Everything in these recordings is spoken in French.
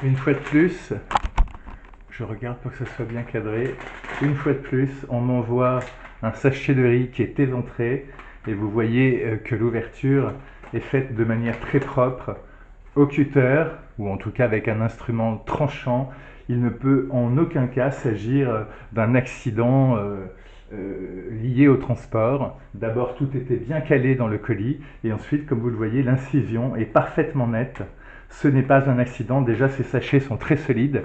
Une fois de plus, je regarde pour que ça soit bien cadré. Une fois de plus, on m'envoie un sachet de riz qui est éventré et vous voyez que l'ouverture est faite de manière très propre au cutter ou en tout cas avec un instrument tranchant. Il ne peut en aucun cas s'agir d'un accident lié au transport. D'abord, tout était bien calé dans le colis et ensuite, comme vous le voyez, l'incision est parfaitement nette. Ce n'est pas un accident. Déjà, ces sachets sont très solides.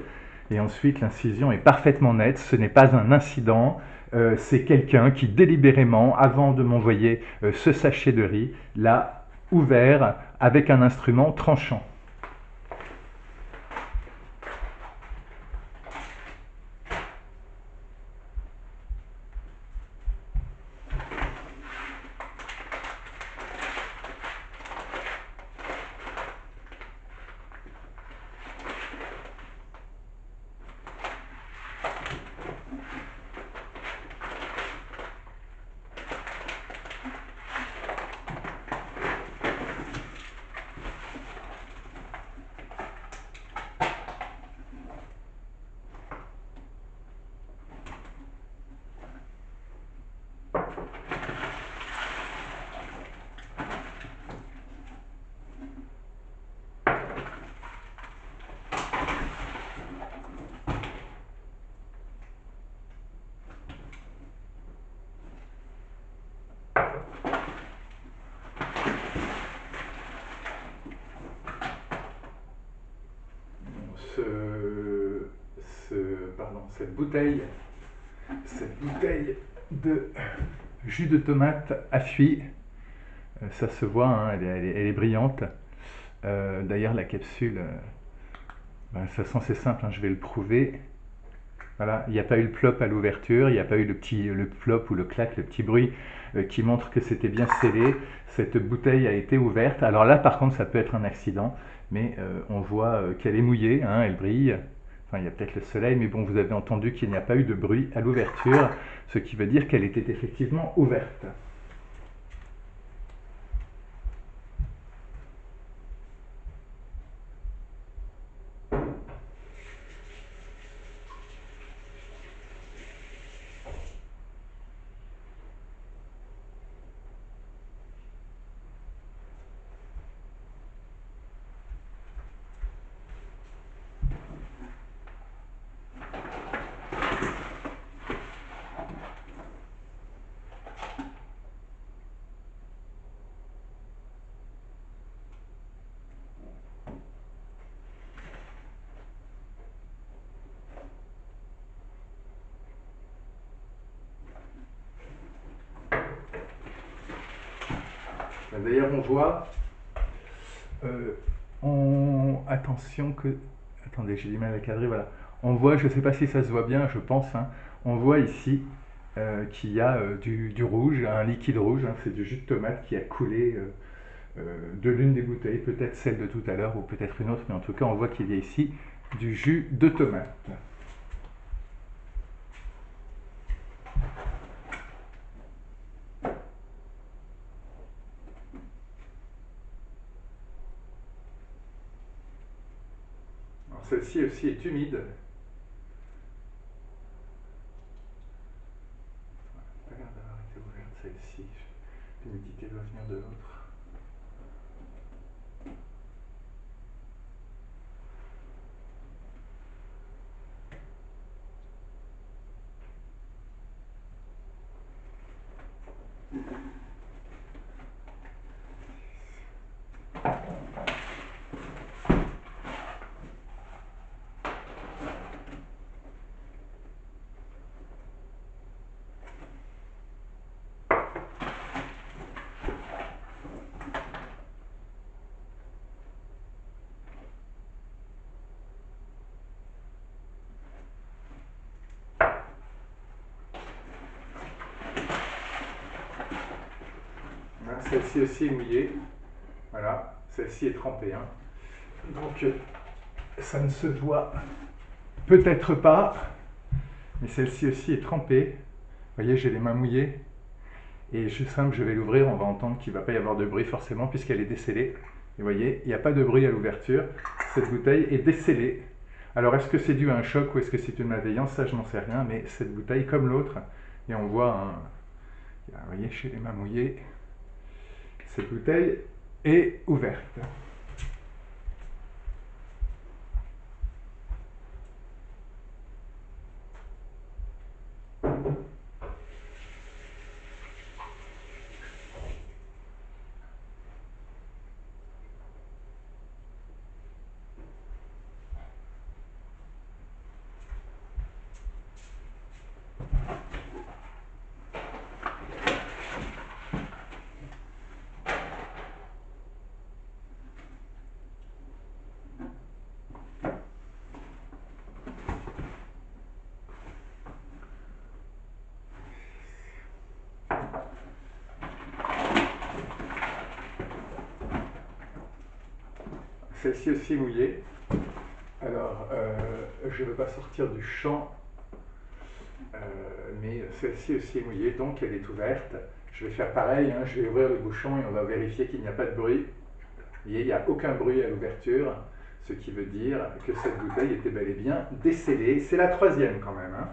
Et ensuite, l'incision est parfaitement nette. Ce n'est pas un incident. C'est quelqu'un qui délibérément, avant de m'envoyer ce sachet de riz, l'a ouvert avec un instrument tranchant. Cette bouteille de jus de tomate affût, ça se voit, hein, elle est brillante. D'ailleurs, la capsule, de toute façon c'est simple, hein, je vais le prouver. Voilà, il n'y a pas eu le plop à l'ouverture, il n'y a pas eu le plop ou le clac, le petit bruit qui montre que c'était bien scellé. Cette bouteille a été ouverte. Alors là, par contre, ça peut être un accident, mais on voit qu'elle est mouillée, hein, elle brille. Enfin, il y a peut-être le soleil, mais bon, vous avez entendu qu'il n'y a pas eu de bruit à l'ouverture, ce qui veut dire qu'elle était effectivement ouverte. D'ailleurs, on voit, attention que, attendez, j'ai du mal à cadrer, voilà. On voit, je ne sais pas si ça se voit bien, je pense, hein, on voit ici qu'il y a du rouge, un liquide rouge, hein, c'est du jus de tomate qui a coulé de l'une des bouteilles, peut-être celle de tout à l'heure ou peut-être une autre, mais en tout cas, on voit qu'il y a ici du jus de tomate. Celle-ci aussi est humide. Pas l'air d'avoir été ouverte celle-ci. L'humidité doit venir de l'autre. Celle-ci aussi est mouillée. Voilà, celle-ci est trempée, hein. Donc ça ne se voit peut-être pas, mais celle-ci aussi est trempée. Vous voyez, j'ai les mains mouillées. Et juste simple, je vais l'ouvrir, on va entendre qu'il ne va pas y avoir de bruit forcément puisqu'elle est descellée. vous voyez, il n'y a pas de bruit à l'ouverture. Cette bouteille est décellée. Alors, est-ce que c'est dû à un choc ou est-ce que c'est une malveillance? Ça, je n'en sais rien, mais cette bouteille, comme l'autre, et on voit, vous voyez, chez les mains mouillées, cette bouteille est ouverte. Celle-ci aussi mouillée. Alors, je ne veux pas sortir du champ, mais celle-ci aussi est mouillée, donc elle est ouverte. Je vais faire pareil, hein, je vais ouvrir le bouchon et on va vérifier qu'il n'y a pas de bruit. Vous voyez, il n'y a aucun bruit à l'ouverture, ce qui veut dire que cette bouteille était bel et bien décellée. C'est la troisième quand même. Hein.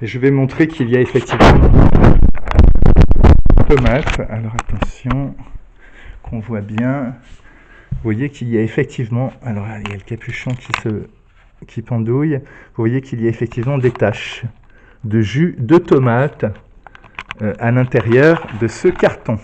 Et je vais montrer qu'il y a effectivement tomate. Alors attention, qu'on voit bien. Vous voyez qu'il y a effectivement, alors il y a le capuchon qui pendouille. Vous voyez qu'il y a effectivement des taches de jus de tomate à l'intérieur de ce carton.